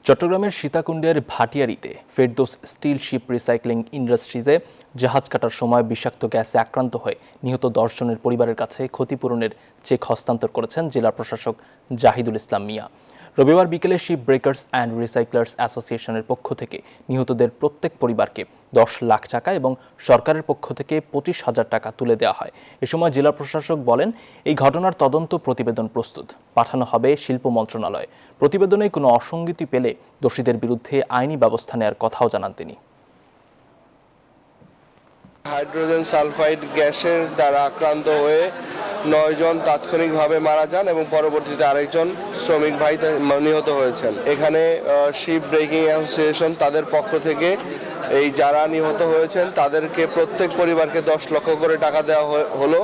চট্টগ্রামের সীতাকুণ্ডের ভাটিয়ারীতে Ferdous still sheep recycling ইন্ডাস্ট্রিজে জাহাজ কাটার সময় বিষাক্ত গ্যাসে আক্রান্ত হয়ে নিহত 10 জনের পরিবারের কাছে ক্ষতিপূরণের চেক হস্তান্তর করেছেন জেলা প্রশাসক জাহিদুল ইসলাম মিয়া। রবিবার বিকেলে শিপ ব্রেকার্স অ্যান্ড রিসাইক্লার্স অ্যাসোসিয়েশনের পক্ষ থেকে নিহতদের প্রত্যেক পরিবারকে 10 লাখ টাকা এবং সরকারের পক্ষ থেকে 25,000 টাকা তুলে দেওয়া হয়। এ সময় জেলা প্রশাসক বলেন, এই ঘটনার তদন্ত প্রতিবেদন প্রস্তুত, পাঠানো হবে শিল্প মন্ত্রণালয়ে। প্রতিবেদনে কোনো অসঙ্গতি পেলে দোষীদের বিরুদ্ধে আইনি ব্যবস্থা নেওয়ার কথাও জানান তিনি। হাইড্রোজেন সালফাইড গ্যাসের দ্বারা আক্রান্ত হয়ে 9 জন তাৎক্ষণিকভাবে মারা যান এবং পরবর্তীতে আরেকজন শ্রমিক ভাই নিহত হয়েছেন। এখানে শিপ ব্রেকিং অ্যাসোসিয়েশন তাদের পক্ষ থেকে এই যারা নিহত হয়েছেন তাদেরকে প্রত্যেক পরিবারকে 10 লক্ষ করে টাকা দেওয়া হলো।